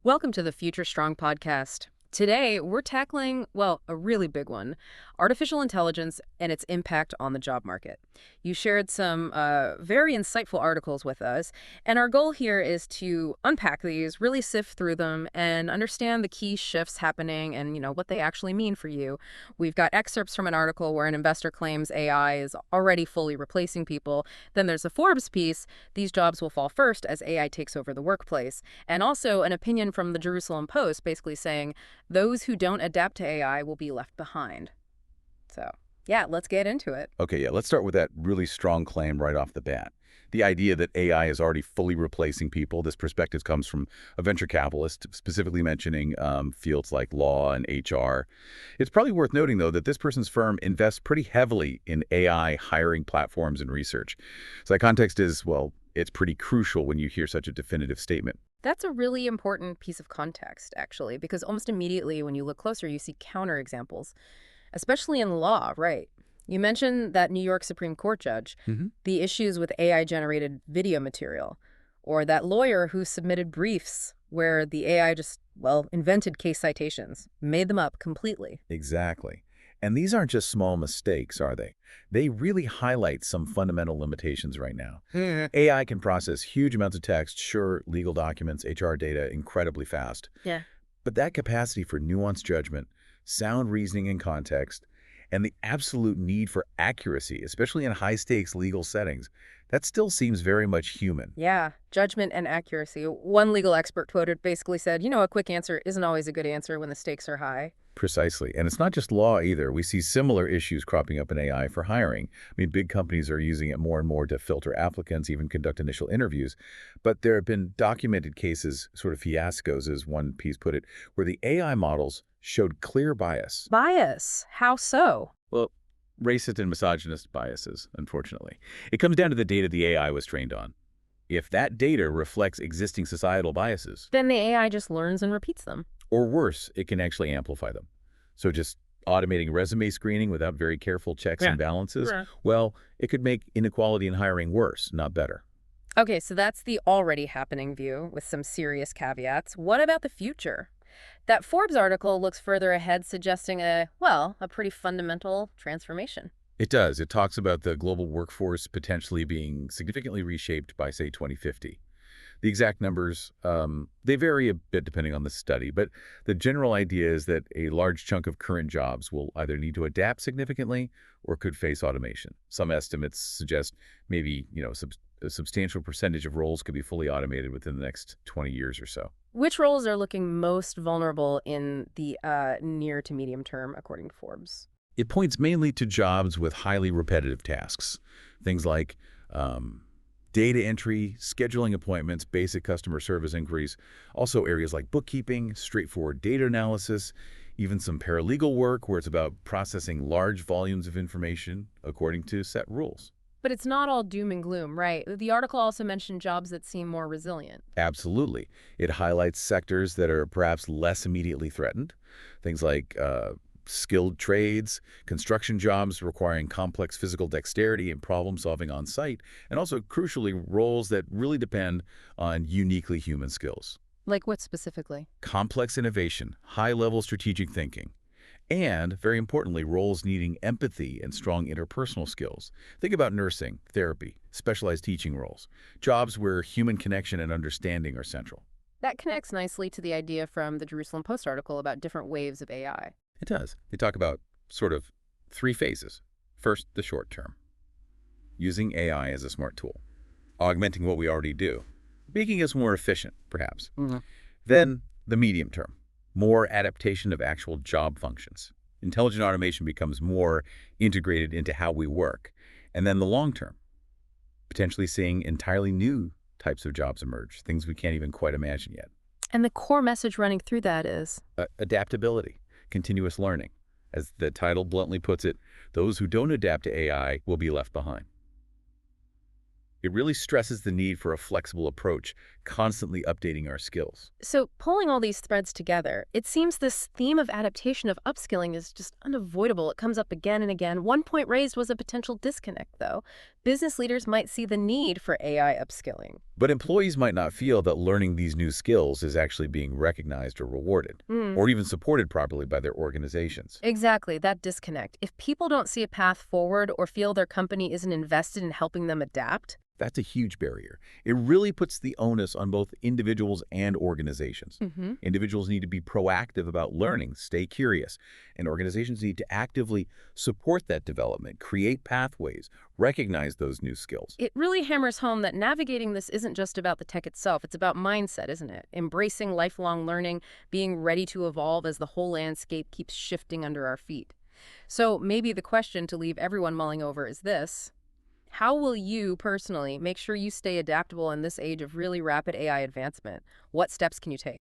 Welcome to the Future Strong podcast. Today, we're tackling, well, a really big one, artificial intelligence and its impact on the job market. You shared some very insightful articles with us, and our goal here is to unpack these, really sift through them, and understand the key shifts happening and, what they actually mean for you. We've got excerpts from an article where an investor claims AI is already fully replacing people. Then there's a Forbes piece, these jobs will fall first as AI takes over the workplace. And also an opinion from the Jerusalem Post basically saying, those who don't adapt to AI will be left behind. So, yeah, let's get into it. Okay, yeah, let's start with that really strong claim right off the bat. The idea that AI is already fully replacing people. This perspective comes from a venture capitalist, specifically mentioning fields like law and HR. It's probably worth noting, though, that this person's firm invests pretty heavily in AI hiring platforms and research. So that context is, well, it's pretty crucial when you hear such a definitive statement. That's a really important piece of context, actually, because almost immediately when you look closer, you see counterexamples, especially in law, right? You mentioned that New York Supreme Court judge, the issues with AI-generated video material, or that lawyer who submitted briefs where the AI just, well, invented case citations, made them up completely. Exactly. And these aren't just small mistakes, are they? They really highlight some fundamental limitations right now. AI can process huge amounts of text, sure, legal documents, HR data, incredibly fast. Yeah. But that capacity for nuanced judgment, sound reasoning and context, and the absolute need for accuracy, especially in high-stakes legal settings, that still seems very much human. Yeah, judgment and accuracy. One legal expert quoted basically said, a quick answer isn't always a good answer when the stakes are high. Precisely. And it's not just law either. We see similar issues cropping up in AI for hiring. I mean, big companies are using it more and more to filter applicants, even conduct initial interviews. But there have been documented cases, sort of fiascos, as one piece put it, where the AI models showed clear bias. Bias? How so? Well, racist and misogynist biases, unfortunately. It comes down to the data the AI was trained on. If that data reflects existing societal biases, Then the AI just learns and repeats them. or worse, it can actually amplify them. So just automating resume screening without very careful checks and balances, Yeah. well, it could make inequality in hiring worse, not better. Okay, so that's the already happening view with some serious caveats. What about the future? That Forbes article looks further ahead, suggesting a pretty fundamental transformation. It does. It talks about the global workforce potentially being significantly reshaped by, say, 2050. The exact numbers, they vary a bit depending on the study, but the general idea is that a large chunk of current jobs will either need to adapt significantly or could face automation. Some estimates suggest maybe, a substantial percentage of roles could be fully automated within the next 20 years or so. Which roles are looking most vulnerable in the near to medium term, according to Forbes? It points mainly to jobs with highly repetitive tasks, things like data entry, scheduling appointments, basic customer service inquiries, also areas like bookkeeping, straightforward data analysis, even some paralegal work where it's about processing large volumes of information according to set rules. But it's not all doom and gloom, right? The article also mentioned jobs that seem more resilient. Absolutely. It highlights sectors that are perhaps less immediately threatened, things like skilled trades, construction jobs requiring complex physical dexterity and problem solving on site, and also, crucially, roles that really depend on uniquely human skills. Like what specifically? Complex innovation, high-level strategic thinking, and, very importantly, roles needing empathy and strong interpersonal skills. Think about nursing, therapy, specialized teaching roles, jobs where human connection and understanding are central. That connects nicely to the idea from the Jerusalem Post article about different waves of AI. It does. They talk about sort of three phases. First, the short term, using AI as a smart tool, augmenting what we already do, making us more efficient, perhaps. Then, the medium term, more adaptation of actual job functions. Intelligent automation becomes more integrated into how we work. And then the long term, potentially seeing entirely new types of jobs emerge, things we can't even quite imagine yet. And the core message running through that is Adaptability, continuous learning. As the title bluntly puts it, those who don't adapt to AI will be left behind. It really stresses the need for a flexible approach, constantly updating our skills. so pulling all these threads together, it seems this theme of adaptation of upskilling is just unavoidable. It comes up again and again. One point raised was a potential disconnect, though, business leaders might see the need for AI upskilling. But employees might not feel that learning these new skills is actually being recognized or rewarded, Hmm. or even supported properly by their organizations. Exactly, that disconnect. If people don't see a path forward or feel their company isn't invested in helping them adapt. That's a huge barrier. It really puts the onus on both individuals and organizations. Hmm. Individuals need to be proactive about learning, stay curious, and organizations need to actively support that development, create pathways, recognize those new skills. It really hammers home that navigating this isn't just about the tech itself, it's about mindset, isn't it? Embracing lifelong learning, being ready to evolve as the whole landscape keeps shifting under our feet. So maybe the question to leave everyone mulling over is this: how will you personally make sure you stay adaptable in this age of really rapid AI advancement? What steps can you take?